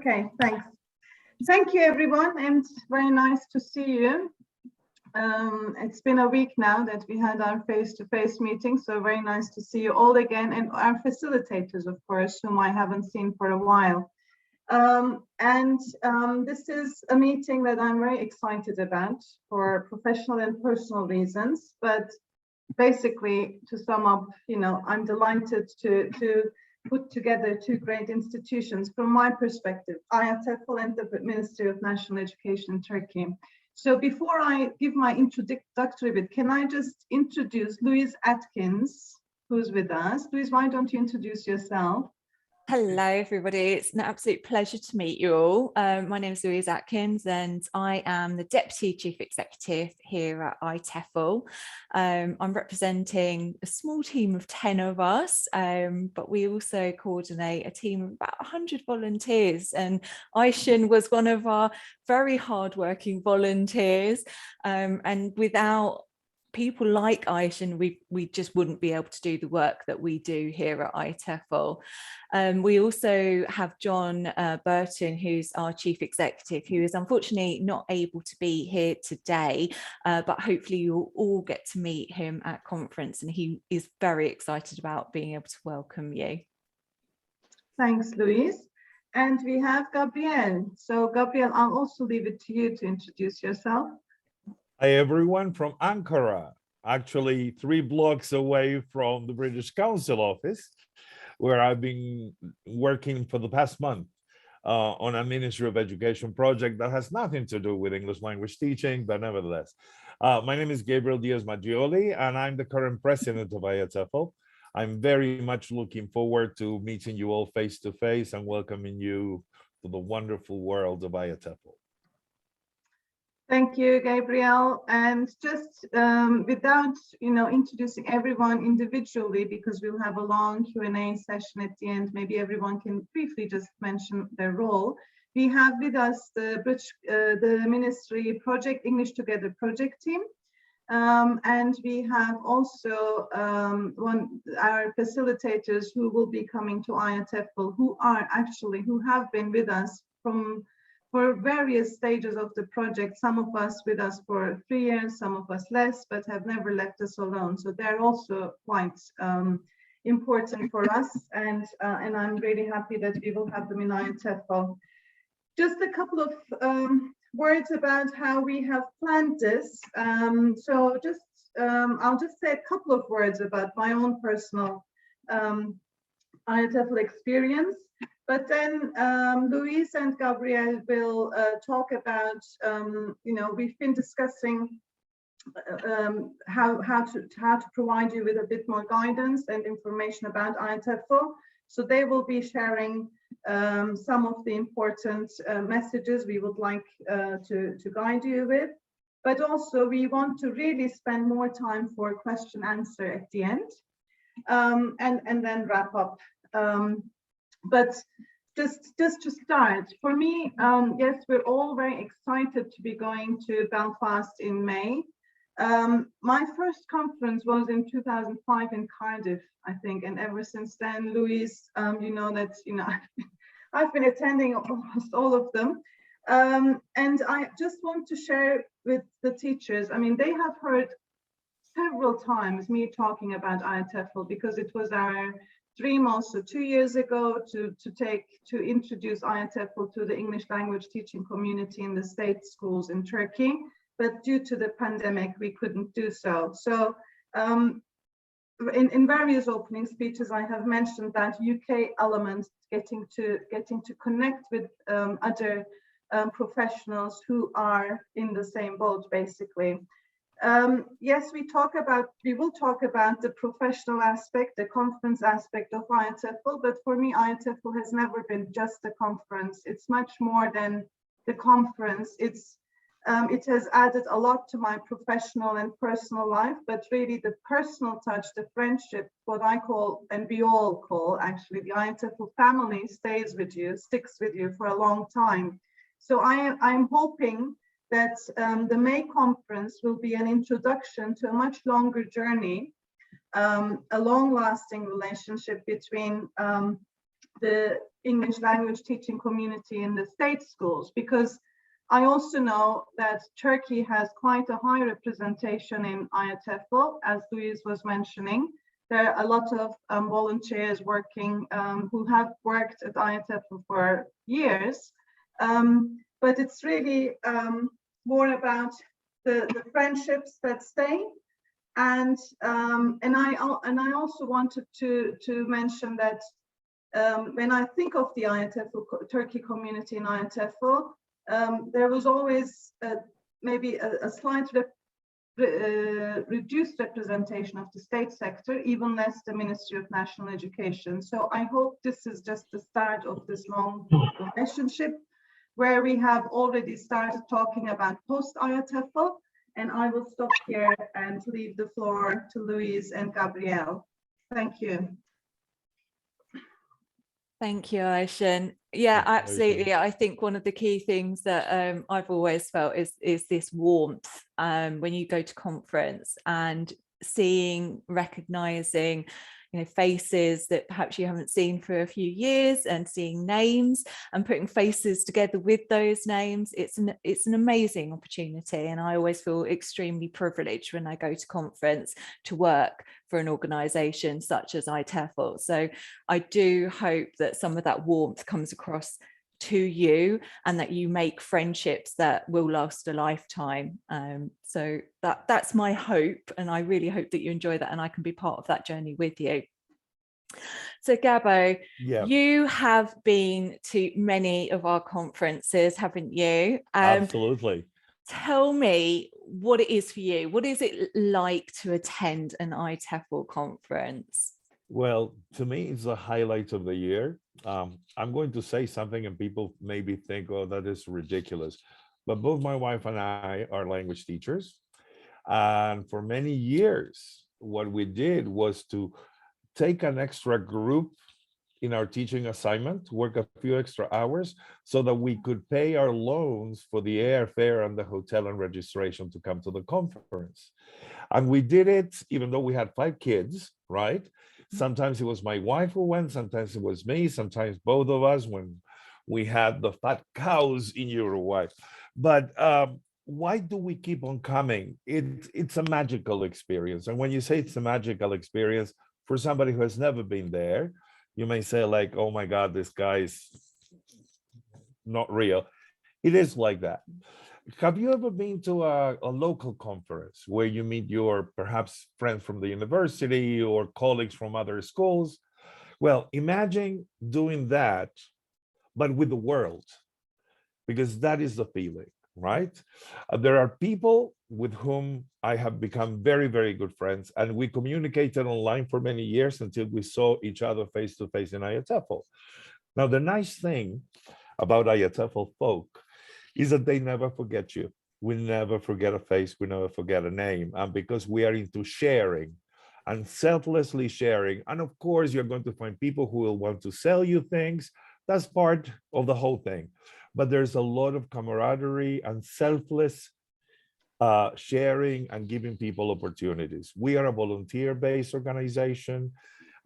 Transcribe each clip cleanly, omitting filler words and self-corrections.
Okay, thanks. Thank you, everyone, and very nice to see you. It's been a week now that we had our face-to-face meeting, so very nice to see you all again, and our facilitators, of course, whom I haven't seen for a while. This is a meeting that I'm very excited about for professional and personal reasons, but basically, to sum up, I'm delighted to put together two great institutions from my perspective, IATEFL and the Ministry of National Education in Turkey. So before I give my introductory bit, can I just introduce Louise Atkins, who's with us. Louise, why don't you introduce yourself? Hello, everybody. It's an absolute pleasure to meet you all. My name is Louise Atkins, and I am the Deputy Chief Executive here at IATEFL. I'm representing a small team of 10 of us, but we also coordinate a team of about 100 volunteers. And Aishan was one of our very hardworking volunteers. And without people like Aishan, we just wouldn't be able to do the work that we do here at IATEFL. We also have John Burton, who's our Chief Executive, who is unfortunately not able to be here today, but hopefully you'll all get to meet him at conference, and he is very excited about being able to welcome you. Thanks, Louise. And we have Gabriel. So Gabriel, I'll also leave it to you to introduce yourself. Hi, everyone, from Ankara, actually 3 blocks away from the British Council office, where I've been working for the past month on a Ministry of Education project that has nothing to do with English language teaching, but nevertheless. My name is Gabriel Diaz-Maggioli, and I'm the current president of IATEFL. I'm very much looking forward to meeting you all face to face and welcoming you to the wonderful world of IATEFL. Thank you, Gabriel. And just without, introducing everyone individually, because we'll have a long Q&A session at the end, maybe everyone can briefly just mention their role. We have with us the Ministry Project English Together project team. And we have also our facilitators who will be coming to IATEFL, who have been with us for various stages of the project, some of us with us for 3 years, some of us less, but have never left us alone. So they're also quite important for us, and I'm really happy that we will have them in IATEFL. Just a couple of words about how we have planned this. I'll just say a couple of words about my own personal IATEFL experience. But then Louise and Gabriel will talk about, we've been discussing how to provide you with a bit more guidance and information about IATEFL. So they will be sharing some of the important messages we would like to guide you with. But also we want to really spend more time for question answer at the end, and then wrap up. But just to start, for me, yes, we're all very excited to be going to Belfast in May. My first conference was in 2005 in Cardiff, I think, and ever since then, Louise, I've been attending almost all of them. And I just want to share with the teachers, they have heard several times me talking about IATEFL, because it was our dream also 2 years ago to introduce IATEFL to the English language teaching community in the state schools in Turkey, but due to the pandemic we couldn't do so. So in various opening speeches I have mentioned that UK element, getting to connect with other professionals who are in the same boat, basically. Yes, we will talk about the professional aspect, the conference aspect of IATEFL, but for me, IATEFL has never been just a conference. It's much more than the conference. It has added a lot to my professional and personal life, but really the personal touch, the friendship, what I call, and we all call actually, the IATEFL family sticks with you for a long time. So I'm hoping that the May conference will be an introduction to a much longer journey, a long-lasting relationship between the English language teaching community in the state schools, because I also know that Turkey has quite a high representation in IATEFL, as Louise was mentioning. There are a lot of volunteers working who have worked at IATEFL for years, but it's really more about the friendships that stay. And I also wanted to mention that when I think of the IATEFL Turkey community in IATEFL, there was always maybe a slight reduced representation of the state sector, even less the Ministry of National Education. So I hope this is just the start of this long relationship, where we have already started talking about post-IATEFL. And I will stop here and leave the floor to Louise and Gabrielle. Thank you. Thank you, Aishan. Yeah, absolutely. I think one of the key things that I've always felt is this warmth when you go to conference, and seeing, recognizing, you know, faces that perhaps you haven't seen for a few years, and seeing names and putting faces together with those names. It's an amazing opportunity, and I always feel extremely privileged when I go to conference to work for an organization such as IATEFL. So I do hope that some of that warmth comes across to you, and that you make friendships that will last a lifetime. So that's my hope, and I really hope that you enjoy that and I can be part of that journey with you. So Gabo, Yeah, you have been to many of our conferences, haven't you? absolutely. Tell me what it is for you. What is it like to attend an IATEFL conference? Well, to me, it's the highlight of the year. I'm going to say something and people maybe think, oh, that is ridiculous. But both my wife and I are language teachers. And for many years, what we did was to take an extra group in our teaching assignment, work a few extra hours so that we could pay our loans for the airfare and the hotel and registration to come to the conference. And we did it even though we had 5 kids, right? Sometimes it was my wife who went, sometimes it was me, sometimes both of us when we had the fat cows in Uruguay. But why do we keep on coming? It's a magical experience. And when you say it's a magical experience, for somebody who has never been there, you may say like, oh my God, this guy's not real. It is like that. Have you ever been to a local conference where you meet your perhaps friends from the university or colleagues from other schools? Well, imagine doing that, but with the world, because that is the feeling, right? There are people with whom I have become very, very good friends, and we communicated online for many years until we saw each other face to face in IATEFL. Now, the nice thing about IATEFL folk is that they never forget you. We never forget a face, we never forget a name. And because we are into sharing and selflessly sharing, and of course, you're going to find people who will want to sell you things. That's part of the whole thing. But there's a lot of camaraderie and selfless sharing and giving people opportunities. We are a volunteer-based organization,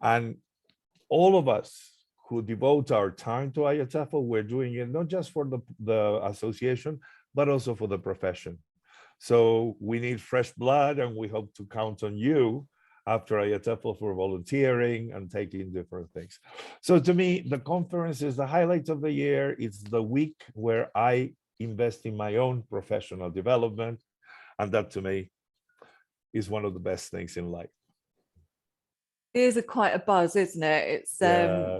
and all of us who devote our time to IATEFL, we're doing it not just for the association, but also for the profession. So we need fresh blood, and we hope to count on you after IATEFL for volunteering and taking different things. So to me, the conference is the highlight of the year. It's the week where I invest in my own professional development. And that to me is one of the best things in life. It is quite a buzz, isn't it?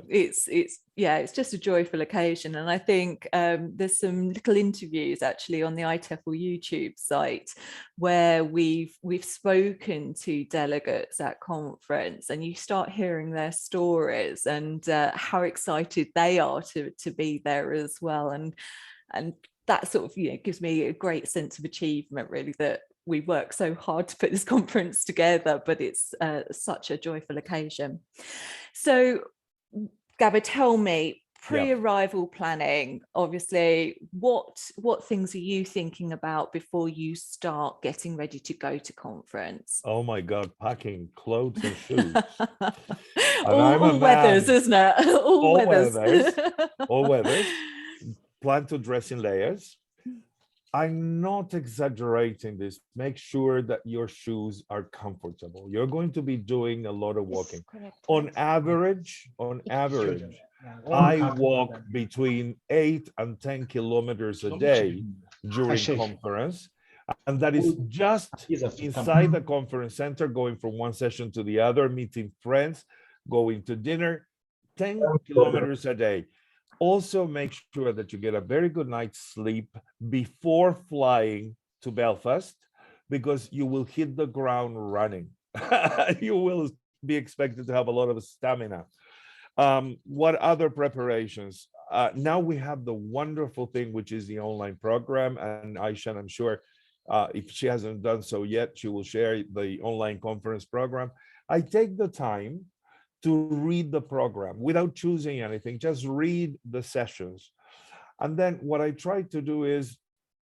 It's just a joyful occasion. And I think there's some little interviews actually on the IATEFL YouTube site where we've spoken to delegates at conference, and you start hearing their stories and how excited they are to be there as well. And that sort of, you know, gives me a great sense of achievement, really, that we work so hard to put this conference together, but it's such a joyful occasion. So Gabo, tell me, pre-arrival planning, obviously, what things are you thinking about before you start getting ready to go to conference? Oh my God, packing clothes and shoes. all weathers, isn't it? all weathers. All weathers. Plan to dress in layers. I'm not exaggerating this. Make sure that your shoes are comfortable. You're going to be doing a lot of walking. On average, I walk between 8 and 10 kilometers a day during conference. And that is just inside the conference center, going from one session to the other, meeting friends, going to dinner, 10 kilometers a day. Also make sure that you get a very good night's sleep before flying to Belfast, because you will hit the ground running. You will be expected to have a lot of stamina. What other preparations? Now we have the wonderful thing, which is the online program. And Aisha, I'm sure if she hasn't done so yet, she will share the online conference program. I take the time to read the program without choosing anything, just read the sessions. And then what I try to do is,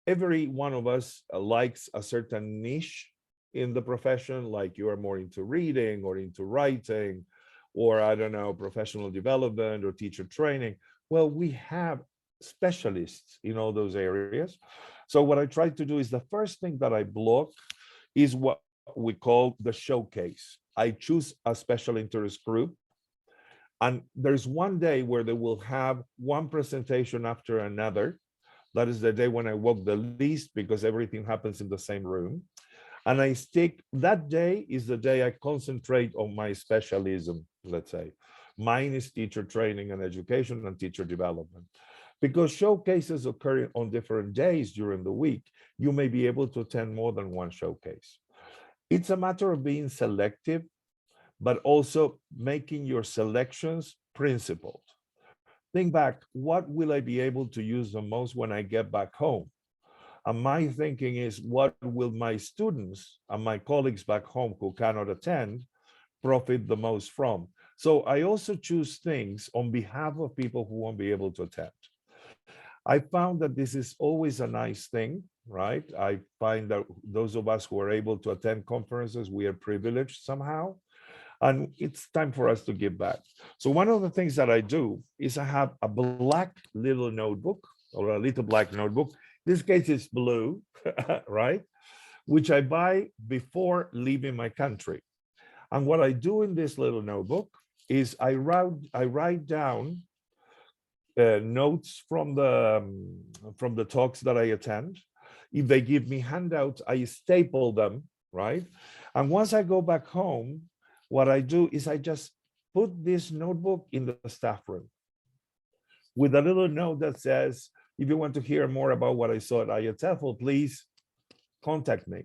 every one of us likes a certain niche in the profession, like you are more into reading or into writing, or I don't know, professional development or teacher training. Well, we have specialists in all those areas. So what I try to do is, the first thing that I block is what we call the showcase. I choose a special interest group, and there's one day where they will have one presentation after another. That is the day when I walk the least, because everything happens in the same room. And I stick, that day is the day I concentrate on my specialism, let's say. Mine is teacher training and education and teacher development. Because showcases occur on different days during the week, you may be able to attend more than one showcase. It's a matter of being selective, but also making your selections principled. Think back, what will I be able to use the most when I get back home? And my thinking is, what will my students and my colleagues back home who cannot attend profit the most from? So I also choose things on behalf of people who won't be able to attend. I found that this is always a nice thing, right? I find that those of us who are able to attend conferences, we are privileged somehow. And it's time for us to give back. So one of the things that I do is I have a black little notebook, or a little black notebook. This case is blue, right? Which I buy before leaving my country. And what I do in this little notebook is I write down notes from the talks that I attend. If they give me handouts, I staple them, right? And once I go back home, what I do is I just put this notebook in the staff room with a little note that says, if you want to hear more about what I saw at IATEFL, please contact me.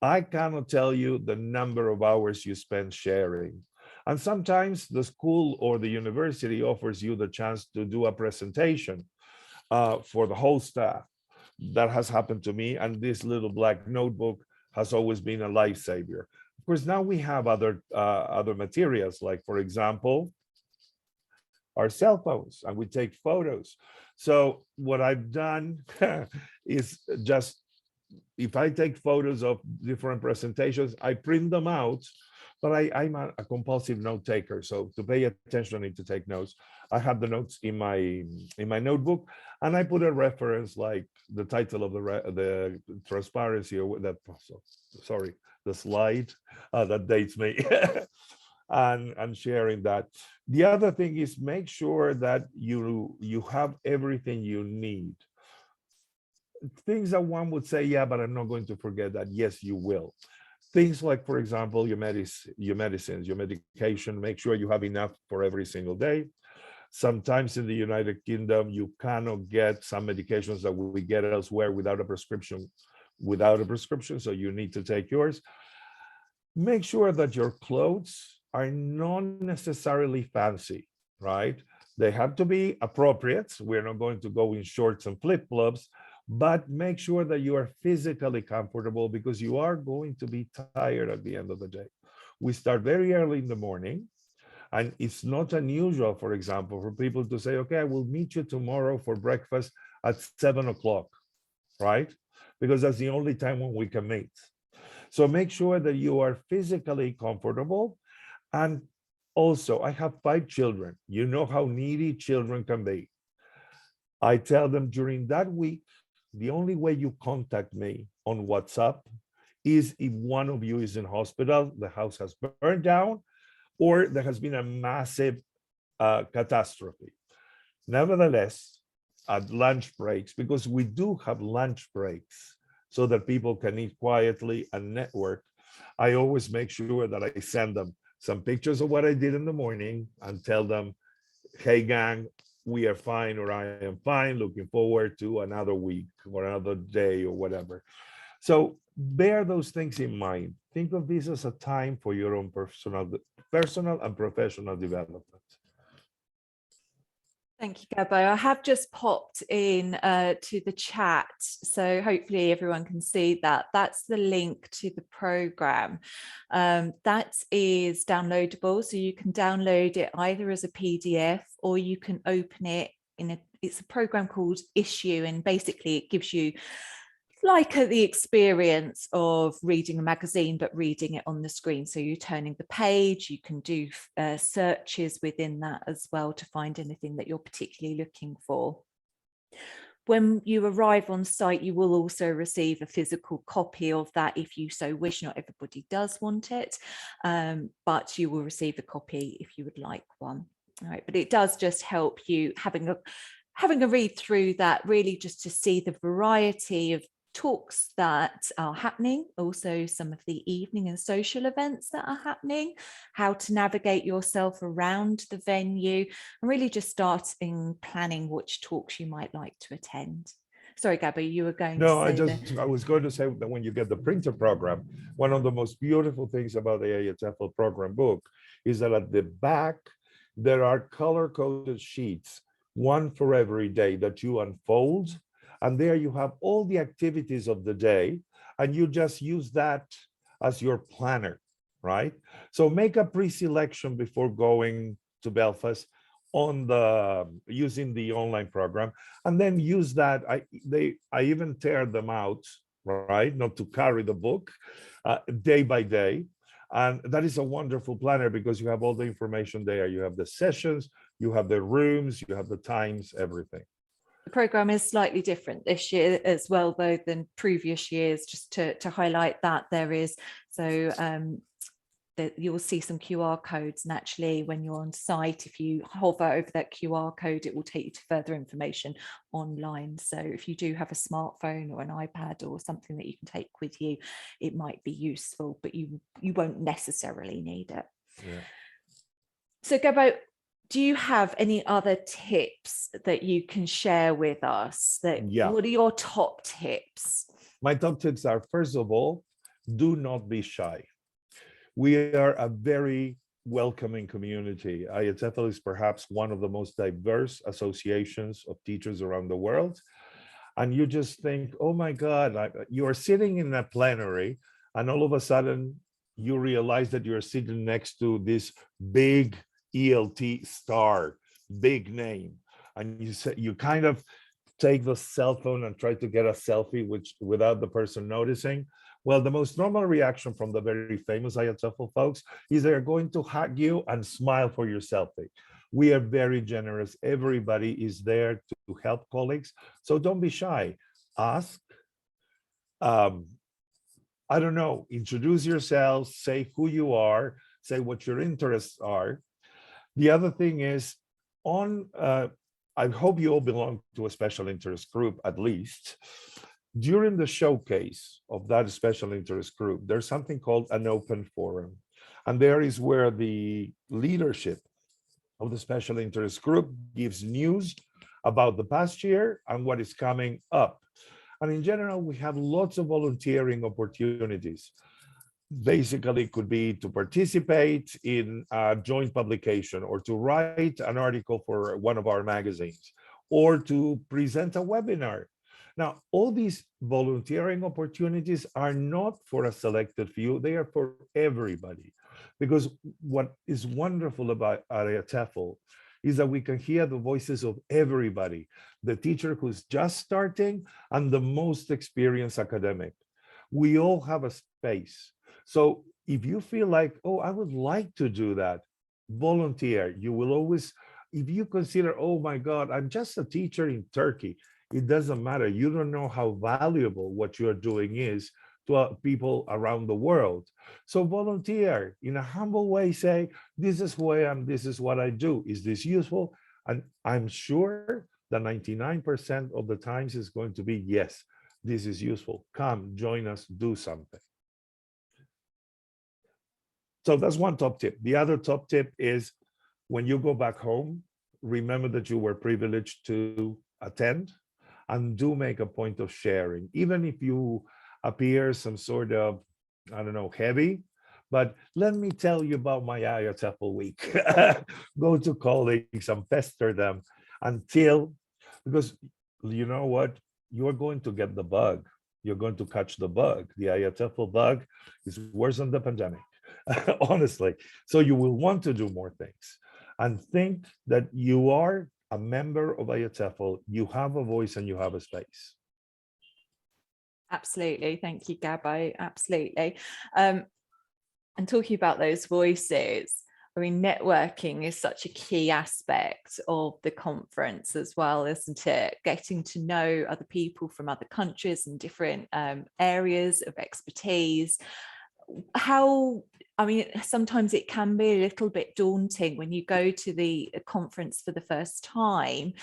I cannot tell you the number of hours you spend sharing. And sometimes the school or the university offers you the chance to do a presentation for the whole staff. That has happened to me, and this little black notebook has always been a lifesaver. Of course, now we have other materials, like, for example, our cell phones, and we take photos. So what I've done is just, if I take photos of different presentations, I print them out, but I'm a compulsive note taker. So to pay attention, I need to take notes. I have the notes in my notebook, and I put a reference, like the title of the transparency, or that, sorry, the slide that dates me, and sharing that. The other thing is, make sure that you have everything you need. Things that one would say, yeah, but I'm not going to forget that. Yes, you will. Things like, for example, your medicines, your medication, make sure you have enough for every single day. Sometimes in the United Kingdom, you cannot get some medications that we get elsewhere without a prescription, so you need to take yours. Make sure that your clothes are not necessarily fancy, right? They have to be appropriate. We're not going to go in shorts and flip-flops, but make sure that you are physically comfortable, because you are going to be tired at the end of the day. We start very early in the morning, And it's not unusual, for example, for people to say, okay, I will meet you tomorrow for breakfast at 7 o'clock, right? Because that's the only time when we can meet. So make sure that you are physically comfortable. And also, I have 5 children. You know how needy children can be. I tell them during that week, the only way you contact me on WhatsApp is if one of you is in hospital, the house has burned down, or there has been a massive catastrophe. Nevertheless, at lunch breaks, because we do have lunch breaks so that people can eat quietly and network, I always make sure that I send them some pictures of what I did in the morning and tell them, hey gang, we are fine, or I am fine, looking forward to another week or another day or whatever. So bear those things in mind. Think of this as a time for your own personal and professional development. Thank you, Gabo. I have just popped in to the chat, so hopefully everyone can see that. That's the link to the program. That is downloadable, so you can download it either as a PDF or you can open it in it's a program called Issue, and basically it gives you like the experience of reading a magazine, but reading it on the screen. So you're turning the page, you can do searches within that as well to find anything that you're particularly looking for. When you arrive on site, you will also receive a physical copy of that if you so wish. Not everybody does want it, but you will receive a copy if you would like one. All right, but it does just help you having a read through that, really just to see the variety of talks that are happening, also some of the evening and social events that are happening, how to navigate yourself around the venue, and really just starting planning which talks you might like to attend. Sorry, Gabo, you were going to say I was going to say that when you get the printer program, one of the most beautiful things about the AHFL program book is that at the back, there are color-coded sheets, one for every day that you unfold. And there you have all the activities of the day, and you just use that as your planner, right? So make a pre-selection before going to Belfast on using the online program, and then use that. I even tear them out, right? Not to carry the book day by day. And that is a wonderful planner because you have all the information there. You have the sessions, you have the rooms, you have the times, everything. The program is slightly different this year as well, though, than previous years, just to highlight that there is. So that you'll see some QR codes, and actually when you're on site, if you hover over that QR code, it will take you to further information online. So if you do have a smartphone or an iPad or something that you can take with you, it might be useful, but you won't necessarily need it. Yeah. So Gabo, do you have any other tips that you can share with us? What are your top tips? My top tips are, first of all, do not be shy. We are a very welcoming community. IATEFL is perhaps one of the most diverse associations of teachers around the world. And you just think, oh my God, you are sitting in a plenary and all of a sudden you realize that you're sitting next to this big ELT star, big name. And you kind of take the cell phone and try to get a selfie without the person noticing. Well, the most normal reaction from the very famous IATEFL folks is they're going to hug you and smile for your selfie. We are very generous. Everybody is there to help colleagues. So don't be shy. Ask. I don't know, introduce yourself, say who you are, say what your interests are. The other thing is, I hope you all belong to a special interest group at least. During the showcase of that special interest group, there's something called an open forum. And there is where the leadership of the special interest group gives news about the past year and what is coming up. And in general, we have lots of volunteering opportunities. Basically, it could be to participate in a joint publication, or to write an article for one of our magazines, or to present a webinar. Now, all these volunteering opportunities are not for a selected few, they are for everybody. Because what is wonderful about IATEFL is that we can hear the voices of everybody, the teacher who's just starting and the most experienced academic. We all have a space. So if you feel like, oh, I would like to do that, volunteer. You will always, if you consider, oh my God, I'm just a teacher in Turkey, it doesn't matter. You don't know how valuable what you're doing is to people around the world. So volunteer in a humble way, say, this is who I am, this is what I do. Is this useful? And I'm sure that 99% of the times is going to be, yes, this is useful. Come, join us, do something. So that's one top tip. The other top tip is when you go back home, remember that you were privileged to attend, and do make a point of sharing, even if you appear some sort of, I don't know, heavy, but let me tell you about my IATEFL week. Go to colleagues and pester them until, because you know what? You're going to get the bug. You're going to catch the bug. The IATEFL bug is worse than the pandemic, honestly. So you will want to do more things and think that you are a member of IATEFL, you have a voice and you have a space. Absolutely. Thank you, Gabo. Absolutely. And talking about those voices, I mean, networking is such a key aspect of the conference as well, isn't it? Getting to know other people from other countries and different areas of expertise. How, I mean, sometimes it can be a little bit daunting when you go to the conference for the first time.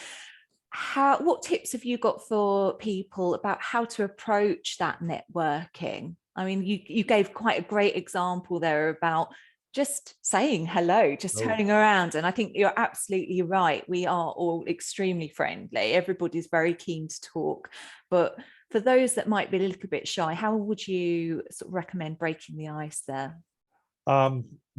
What tips have you got for people about how to approach that networking? I mean, you gave quite a great example there about just saying hello, just turning around. And I think you're absolutely right. We are all extremely friendly. Everybody's very keen to talk. But for those that might be a little bit shy, how would you sort of recommend breaking the ice there?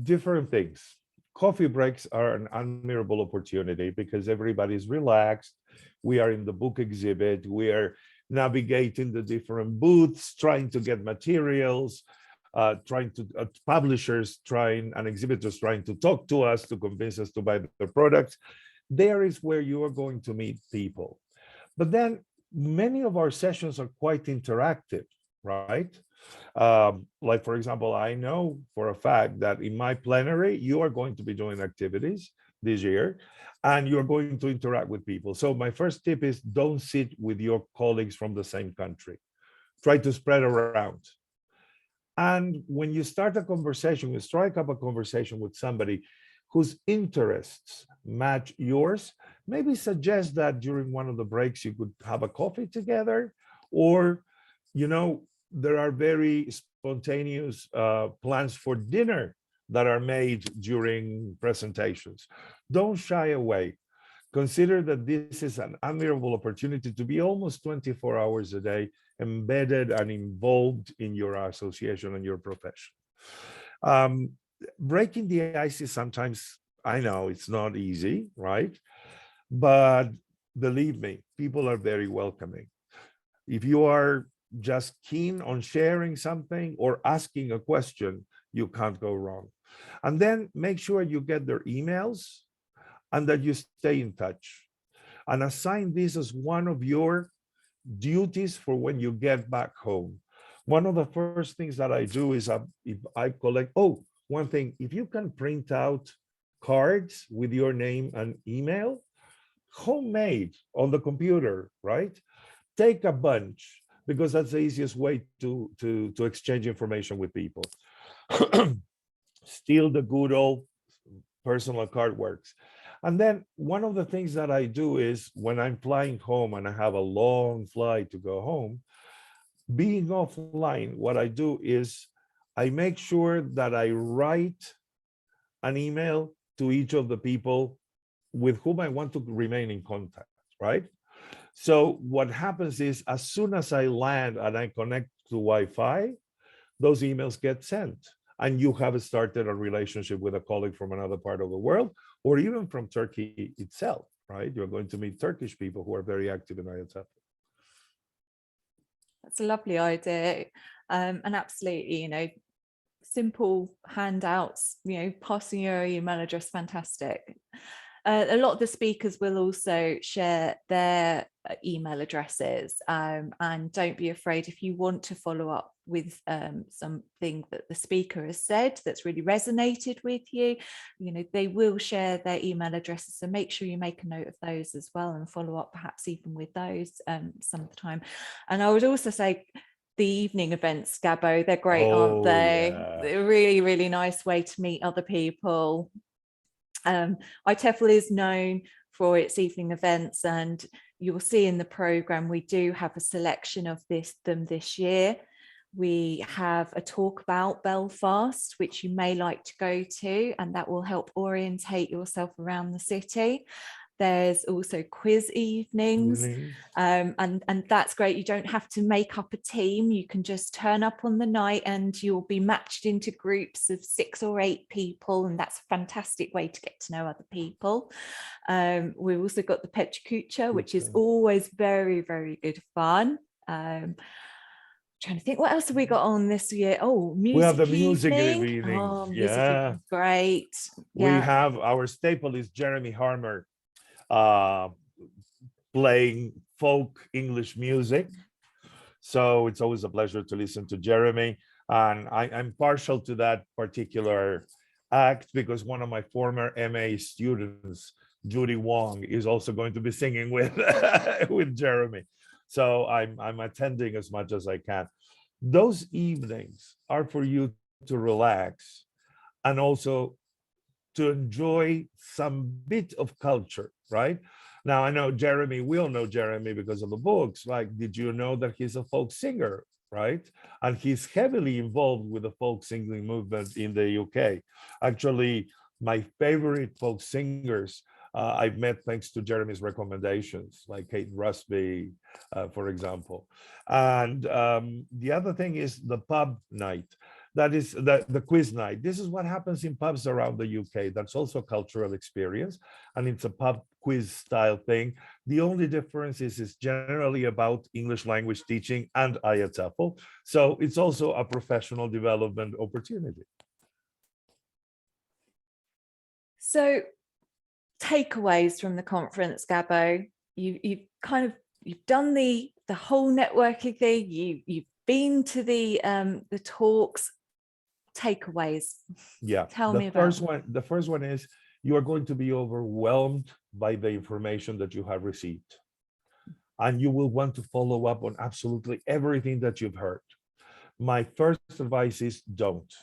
Different things. Coffee breaks are an admirable opportunity because everybody's relaxed. We are in the book exhibit. We are navigating the different booths, trying to get materials, publishers trying and exhibitors trying to talk to us to convince us to buy their products. There is where you are going to meet people. But then many of our sessions are quite interactive, right? Like, for example, I know for a fact that in my plenary, you are going to be doing activities this year, and you're going to interact with people. So my first tip is don't sit with your colleagues from the same country. Try to spread around. And when you start a conversation, you strike up a conversation with somebody whose interests match yours, maybe suggest that during one of the breaks you could have a coffee together, or, you know, there are very spontaneous plans for dinner that are made during presentations. Don't shy away. Consider that this is an admirable opportunity to be almost 24 hours a day embedded and involved in your association and your profession. Breaking the ice is sometimes, I know it's not easy, right? But believe me, people are very welcoming. If you are just keen on sharing something or asking a question, you can't go wrong. And then make sure you get their emails and that you stay in touch. And assign this as one of your duties for when you get back home. One of the first things that I do is if I collect, one thing, if you can print out cards with your name and email, homemade on the computer, right? Take a bunch, because that's the easiest way to exchange information with people. Still the good old personal card works. And then one of the things that I do is when I'm flying home and I have a long flight to go home, being offline, what I do is I make sure that I write an email to each of the people with whom I want to remain in contact, right? So what happens is as soon as I land and I connect to Wi-Fi, those emails get sent. And you have started a relationship with a colleague from another part of the world, or even from Turkey itself, right? You're going to meet Turkish people who are very active in IATEFL. That's a lovely idea. And absolutely, you know, simple handouts, passing your email address, fantastic. A lot of the speakers will also share their email addresses, and don't be afraid if you want to follow up with something that the speaker has said that's really resonated with you. They will share their email addresses, so make sure you make a note of those as well and follow up perhaps even with those some of the time. And I would also say the evening events, Gabbo, they're great, aren't they? Yeah. They're a really, really nice way to meet other people. ITEFL is known for its evening events, and you'll see in the programme we do have a selection of them this year. We have a talk about Belfast, which you may like to go to, and that will help orientate yourself around the city. There's also quiz evenings, and that's great. You don't have to make up a team. You can just turn up on the night and you'll be matched into groups of 6 or 8 people, and that's a fantastic way to get to know other people. We've also got the Pecha Kucha, which is always very, very good fun. Trying to think, what else have we got on this year? Oh, music. We have the music evening. evening. Oh, music Yeah. evening, great. We have our staple is Jeremy Harmer playing folk English music. So it's always a pleasure to listen to Jeremy. And I'm partial to that particular act because one of my former MA students, Judy Wong, is also going to be singing with, with Jeremy. So I'm attending as much as I can. Those evenings are for you to relax and also to enjoy some bit of culture, right? Now, I know Jeremy, we all know Jeremy because of the books. Like, did you know that he's a folk singer, right? And he's heavily involved with the folk singing movement in the UK. Actually, my favorite folk singers I've met thanks to Jeremy's recommendations, like Kate Rusby, for example. And the other thing is the pub night. That is the quiz night. This is what happens in pubs around the UK. That's also a cultural experience, and it's a pub quiz style thing. The only difference is it's generally about English language teaching and IATEFL. So it's also a professional development opportunity. So takeaways from the conference, Gabbo, you've done the whole networking thing. You've been to the talks. Takeaways. Yeah. Tell me about the first one is you are going to be overwhelmed by the information that you have received. And you will want to follow up on absolutely everything that you've heard. My first advice is don't.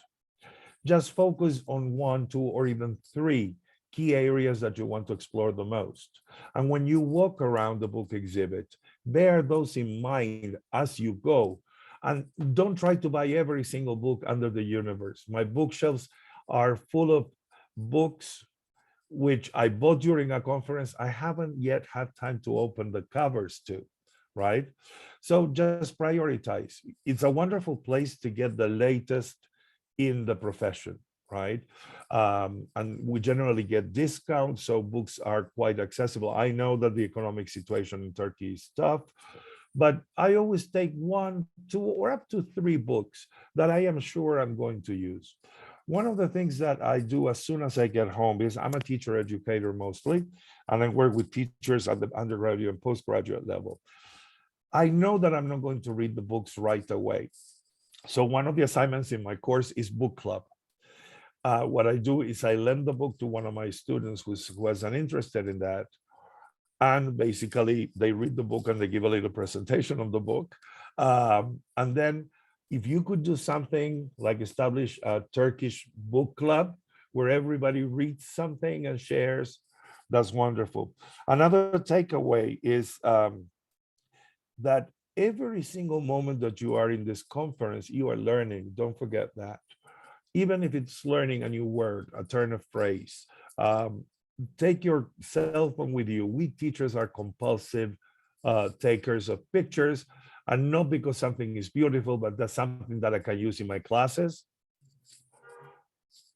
Just focus on 1, 2, or even 3 key areas that you want to explore the most. And when you walk around the book exhibit, bear those in mind as you go. And don't try to buy every single book under the universe. My bookshelves are full of books which I bought during a conference. I haven't yet had time to open the covers to, right? So just prioritize. It's a wonderful place to get the latest in the profession, right? And we generally get discounts, so books are quite accessible. I know that the economic situation in Turkey is tough, but I always take 1, 2, or up to 3 books that I am sure I'm going to use. One of the things that I do as soon as I get home is I'm a teacher educator mostly, and I work with teachers at the undergraduate and postgraduate level. I know that I'm not going to read the books right away. So one of the assignments in my course is book club. What I do is I lend the book to one of my students who has an interest in that. And basically, they read the book and they give a little presentation of the book. And then if you could do something like establish a Turkish book club where everybody reads something and shares, that's wonderful. Another takeaway is that every single moment that you are in this conference, you are learning. Don't forget that. Even if it's learning a new word, a turn of phrase, take your cell phone with you. We teachers are compulsive takers of pictures, and not because something is beautiful, but that's something that I can use in my classes.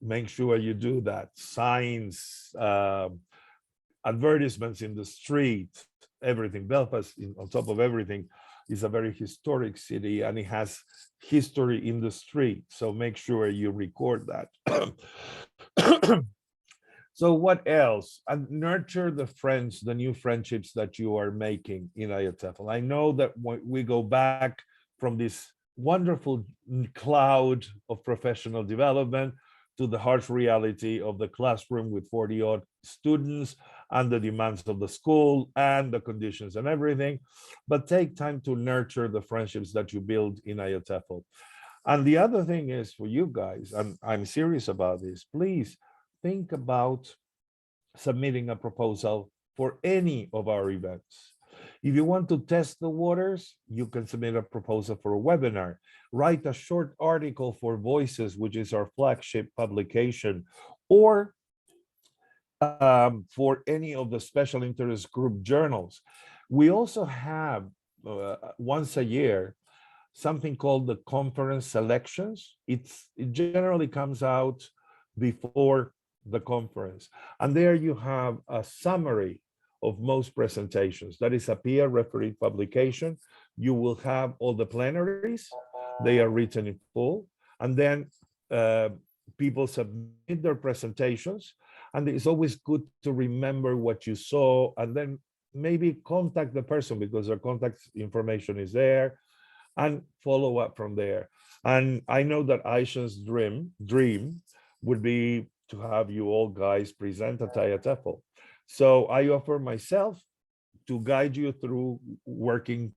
Make sure you do that. Signs, advertisements in the street, everything. Belfast, on top of everything, is a very historic city, and it has history in the street. So make sure you record that. So what else? And nurture the friends, the new friendships that you are making in IATEFL. I know that when we go back from this wonderful cloud of professional development to the harsh reality of the classroom with 40-odd students and the demands of the school and the conditions and everything. But take time to nurture the friendships that you build in IATEFL. And the other thing is for you guys, and I'm serious about this, please think about submitting a proposal for any of our events. If you want to test the waters, you can submit a proposal for a webinar. Write a short article for Voices, which is our flagship publication, or for any of the special interest group journals. We also have once a year something called the conference selections. It generally comes out before the conference, and there you have a summary of most presentations. That is a peer refereed publication. You will have all the plenaries, they are written in full, and then people submit their presentations, and it's always good to remember what you saw, and then maybe contact the person because their contact information is there, and follow up from there. And I know that Aisha's dream would be to have you all guys present at IATEFL. So I offer myself to guide you through working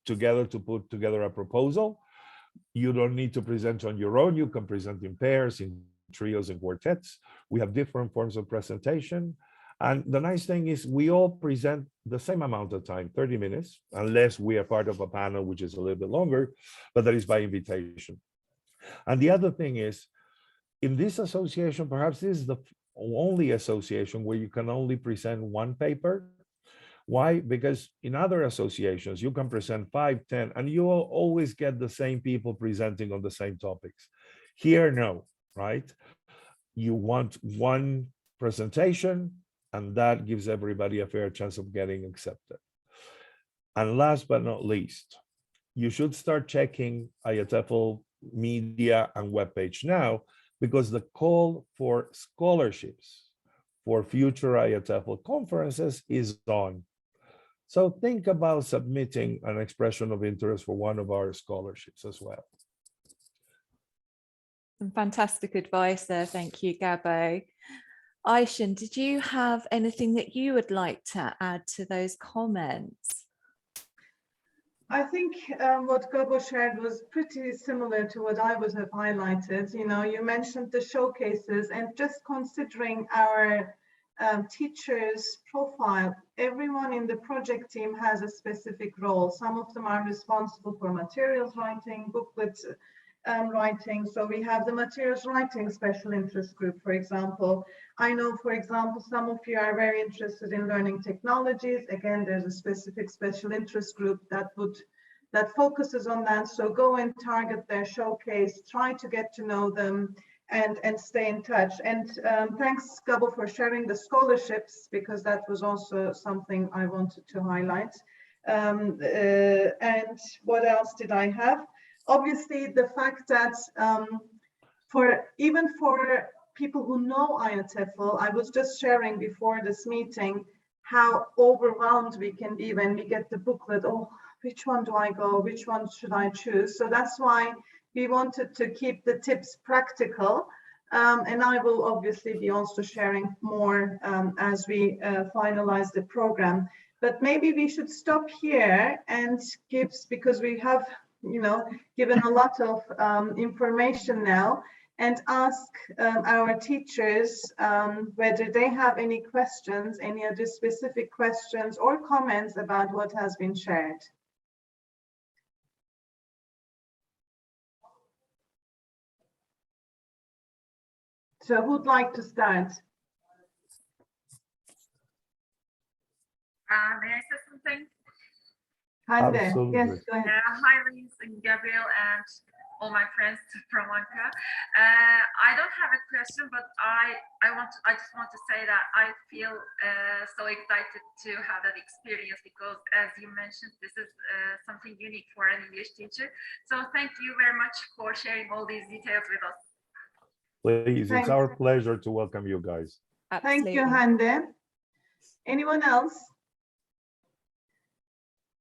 together to put together a proposal. You don't need to present on your own. You can present in pairs, in trios, and quartets. We have different forms of presentation. And the nice thing is we all present the same amount of time, 30 minutes, unless we are part of a panel, which is a little bit longer, but that is by invitation. And the other thing is, in this association, perhaps this is the only association where you can only present one paper. Why? Because in other associations, you can present 5, 10, and you will always get the same people presenting on the same topics. Here, no, right? You want one presentation, and that gives everybody a fair chance of getting accepted. And last but not least, you should start checking IATEFL media and webpage now, because the call for scholarships for future IATEFL conferences is on. So think about submitting an expression of interest for one of our scholarships as well. Some fantastic advice there. Thank you, Gabo. Aishan, did you have anything that you would like to add to those comments? I think what Gabo shared was pretty similar to what I would have highlighted. You know, you mentioned the showcases, and just considering our teachers' profile, everyone in the project team has a specific role. Some of them are responsible for materials writing, booklets writing. So we have the materials writing special interest group, for example. I know, for example, some of you are very interested in learning technologies. Again, there's a specific special interest group that focuses on that. So go and target their showcase, try to get to know them, and stay in touch. And thanks, Gabo, for sharing the scholarships, because that was also something I wanted to highlight. And what else did I have? Obviously, the fact that even for people who know IATEFL, I was just sharing before this meeting how overwhelmed we can be when we get the booklet. Oh, which one do I go? Which one should I choose? So that's why we wanted to keep the tips practical. And I will obviously be also sharing more as we finalize the program. But maybe we should stop here and give, because we have, you know, given a lot of information now, and ask our teachers whether they have any questions, any other specific questions or comments about what has been shared. So who'd like to start? May I say something? Hande, Absolutely. yes, go ahead. Hi, Lise and Gabriel, and all my friends from Ankara. I don't have a question, but I just want to say that I feel so excited to have that experience because, as you mentioned, this is something unique for an English teacher. So thank you very much for sharing all these details with us. Please, it's Thanks. our pleasure to welcome you guys. Thank you, Absolutely. Hande. Anyone else?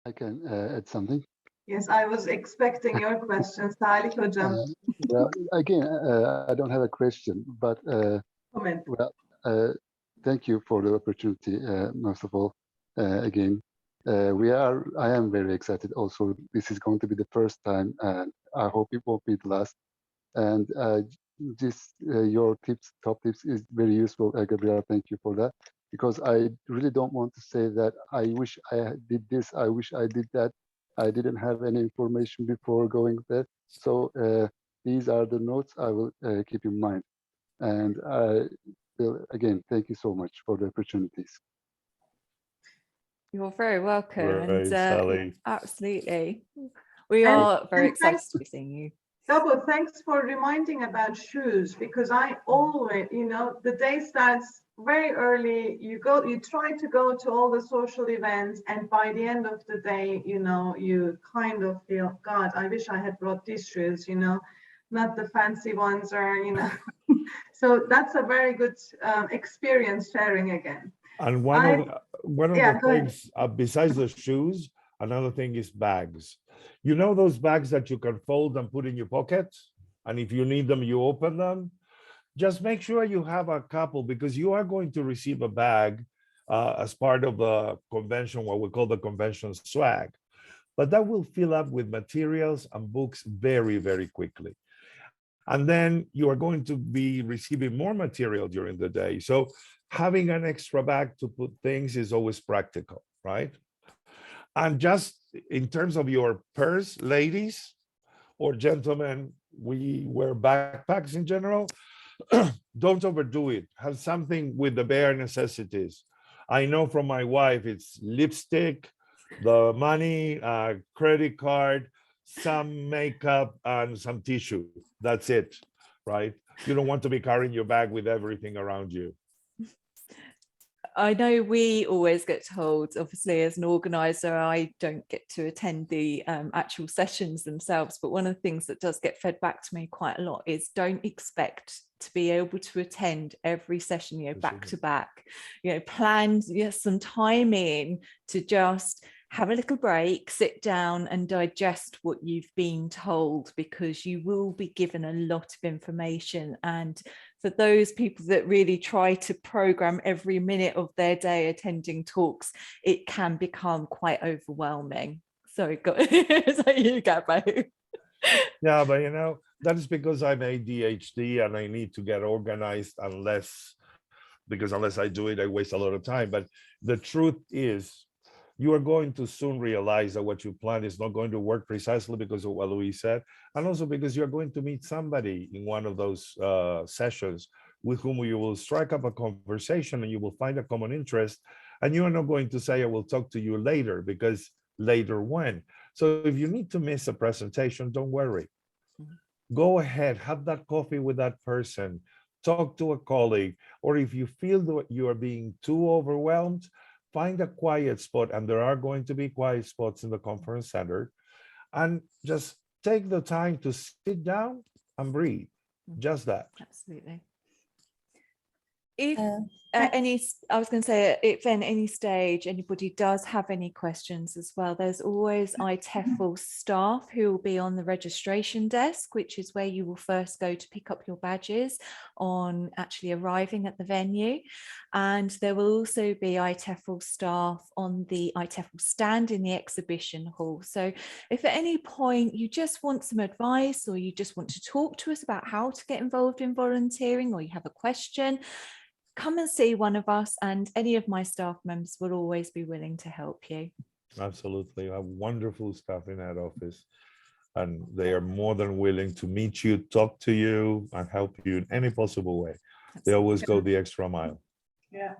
I can add something. Yes, I was expecting your question, Salih Hocam. Well, again, I don't have a question, but Comment. well, thank you for the opportunity. Most of all, again, I am very excited. Also, this is going to be the first time, and I hope it won't be the last. And your top tips is very useful, Gabriela. Thank you for that. Because I really don't want to say that I wish I did this, I wish I did that. I didn't have any information before going there. So these are the notes I will keep in mind. And I will, again, thank you so much for the opportunities. You're very welcome. Great, Sally. Absolutely. We And- are very and excited thanks- to be seeing you. Gabo, thanks for reminding about shoes because I always, the day starts very early. You try to go to all the social events, and by the end of the day, you kind of feel, God, I wish I had brought these shoes, not the fancy ones or, So that's a very good experience sharing again. And one of Yeah, the go ahead. things, besides the shoes, another thing is bags. You know those bags that you can fold and put in your pocket? And if you need them, you open them. Just make sure you have a couple because you are going to receive a bag as part of the convention, what we call the convention swag. But that will fill up with materials and books very, very quickly. And then you are going to be receiving more material during the day. So having an extra bag to put things is always practical, right? And just in terms of your purse, ladies or gentlemen, we wear backpacks in general. Don't overdo it. Have something with the bare necessities. I know from my wife, it's lipstick, the money, credit card, some makeup, and some tissue. That's it, right? You don't want to be carrying your bag with everything around you. I know we always get told, obviously, as an organizer, I don't get to attend the actual sessions themselves, but one of the things that does get fed back to me quite a lot is don't expect to be able to attend every session, back to back, plan some time in to just have a little break, sit down and digest what you've been told, because you will be given a lot of information. And for those people that really try to program every minute of their day attending talks, it can become quite overwhelming. So you get both. Yeah, but that is because I'm ADHD and I need to get organized unless I do it, I waste a lot of time. But the truth is, you are going to soon realize that what you plan is not going to work precisely because of what Luis said, and also because you're going to meet somebody in one of those sessions with whom you will strike up a conversation and you will find a common interest, and you are not going to say, I will talk to you later, because later when? So if you need to miss a presentation, don't worry. Go ahead, have that coffee with that person, talk to a colleague, or if you feel that you are being too overwhelmed, find a quiet spot, and there are going to be quiet spots in the conference center, and just take the time to sit down and breathe. Just that. Absolutely. If I was going to say, if at any stage anybody does have any questions as well, there's always ITEFL staff who will be on the registration desk, which is where you will first go to pick up your badges on actually arriving at the venue. And there will also be ITEFL staff on the ITEFL stand in the exhibition hall. So if at any point you just want some advice, or you just want to talk to us about how to get involved in volunteering, or you have a question, come and see one of us, and any of my staff members will always be willing to help you. Absolutely. I have wonderful staff in that office, and they are more than willing to meet you, talk to you, and help you in any possible way. They always go the extra mile. Yeah.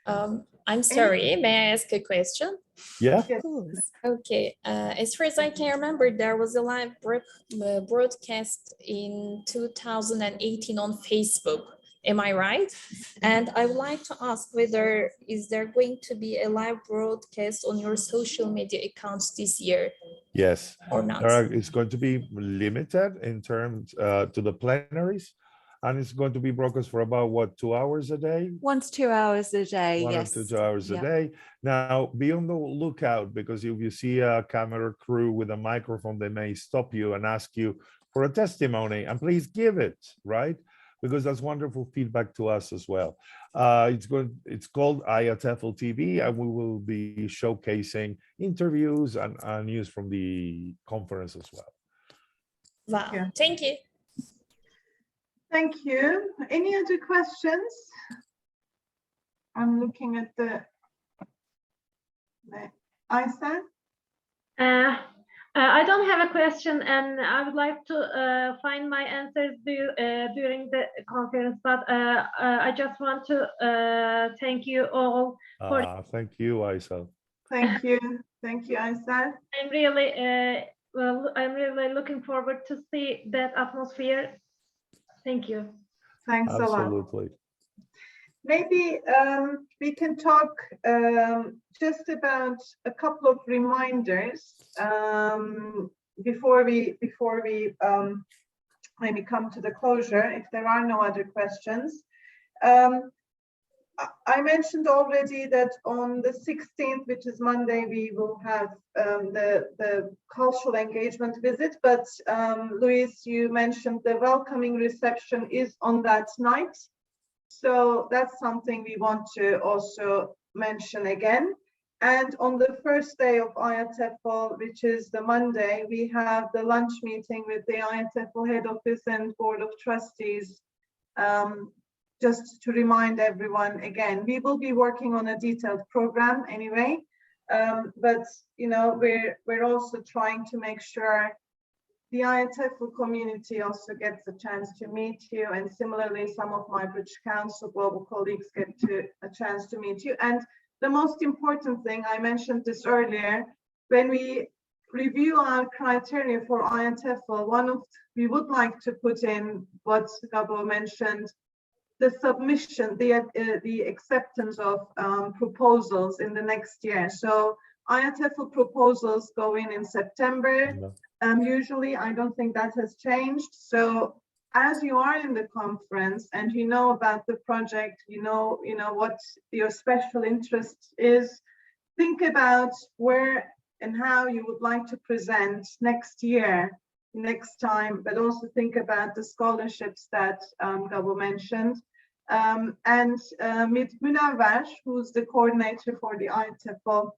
I'm sorry, may I ask a question? Yeah. Yes. Of course. Okay, as far as I can remember, there was a live broadcast in 2018 on Facebook. Am I right? And I would like to ask whether is there going to be a live broadcast on your social media accounts this year Yes. or not? It's going to be limited in terms to the plenaries, and it's going to be broadcast for about what, 2 hours a day? 1 to 2 hours a day. One Yes. or 2 hours a Yep. day. Now, be on the lookout, because if you see a camera crew with a microphone, they may stop you and ask you for a testimony, and please give it, right? Because that's wonderful feedback to us as well. It's called IATEFL TV, and we will be showcasing interviews and news from the conference as well. Wow, Yeah. thank you. Thank you. Any other questions? I'm looking at the Aysa. I don't have a question, and I would like to find my answers during the conference, but I just want to thank you all. Thank you, Aisha. Thank you. Thank you, Aysa. I'm really looking forward to see that atmosphere. Thank you. Thanks a lot. Absolutely. Maybe we can talk just about a couple of reminders before we maybe come to the closure, if there are no other questions. I mentioned already that on the 16th, which is Monday, we will have the cultural engagement visit, but Luis, you mentioned the welcoming reception is on that night. So that's something we want to also mention again. And on the first day of IATEFL, which is the Monday, we have the lunch meeting with the IATEFL head office and board of trustees. Just to remind everyone again, we will be working on a detailed program anyway, but you know, we're also trying to make sure the IATEFL community also gets a chance to meet you, and similarly, some of my British Council global colleagues get a chance to meet you. And the most important thing, I mentioned this earlier, when we review our criteria for IATEFL, we would like to put in what Gabo mentioned, the submission, the acceptance of proposals in the next year. So IATEFL proposals go in September. Usually, I don't think that has changed. So as you are in the conference and you know about the project, you know what your special interest is, think about where and how you would like to present next year, next time, but also think about the scholarships that Gabo mentioned. And with Münevver, who's the coordinator for the IATEFL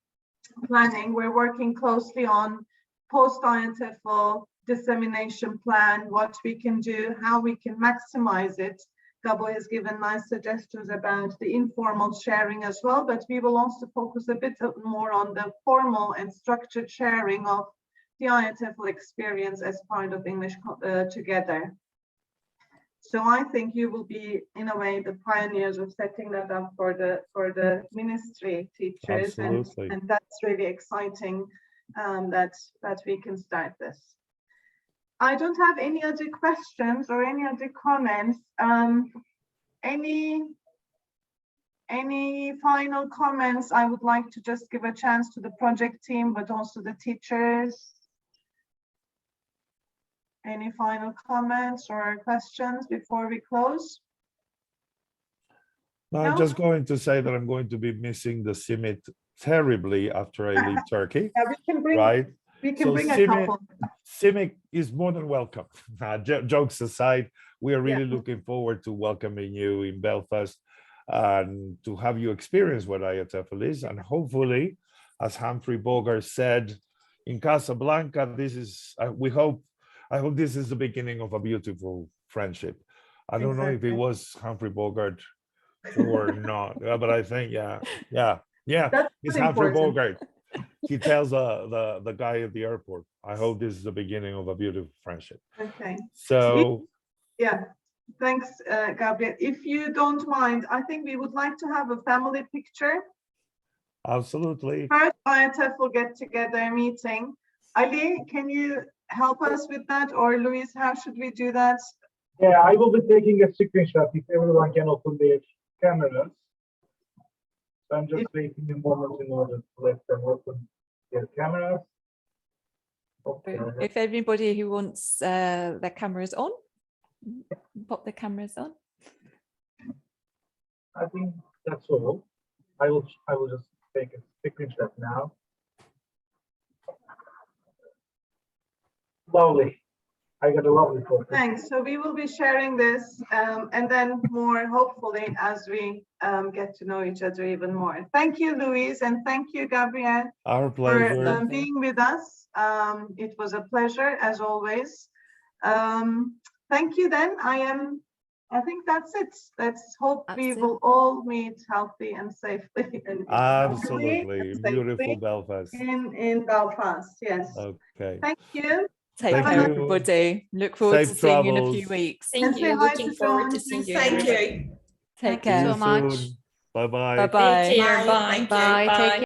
planning, we're working closely on post-IATEFL dissemination plan, what we can do, how we can maximize it. Gabo has given nice suggestions about the informal sharing as well, but we will also focus a bit more on the formal and structured sharing of the IATEFL experience as part of English Together. So I think you will be, in a way, the pioneers of setting that up for the ministry teachers, and that's really exciting that we can start this. I don't have any other questions or any other comments. Any final comments? I would like to just give a chance to the project team, but also the teachers. Any final comments or questions before we close? No, I'm just going to say that I'm going to be missing the CIMMYT terribly after I leave Turkey. Yeah, we can bring, right? We can bring CIMMYT, a couple. CIMMYT is more than welcome. Jokes aside, we are really looking forward to welcoming you in Belfast and to have you experience what IATEFL is. And hopefully, as Humphrey Bogart said in Casablanca, I hope this is the beginning of a beautiful friendship. I don't know if it was Humphrey Bogart or not, but I think, it's Humphrey Bogart. He tells the guy at the airport, I hope this is the beginning of a beautiful friendship. Okay. So, yeah, thanks, Gabriel. If you don't mind, I think we would like to have a family picture. Absolutely. First IATEFL get together meeting. Ali, can you help us with that? Or Luis, how should we do that? Yeah, I will be taking a screenshot if everyone can open their cameras. So I'm just waiting a moment in order to let them open their cameras. Okay. If anybody who wants their cameras on, pop their cameras on. I think that's all. I will just take a screenshot now. Lovely. I got a lovely photo. Thanks. So we will be sharing this and then more hopefully as we get to know each other even more. Thank you, Luis, and thank you, Gabrielle, Our for pleasure. being with us. It was a pleasure as always. Thank you then. I think that's it. Let's hope we will all meet healthy and safely. Absolutely. Beautiful Belfast. In Belfast, yes. Okay. Thank you. Take Thank care, you. everybody. Look forward Safe to seeing you in a few travels. weeks. And Thank say you. hi Looking to forward to John. seeing you. Thank everybody. you. Take See you care. soon. Bye-bye. Bye-bye. Take care. Bye. Bye. Take care.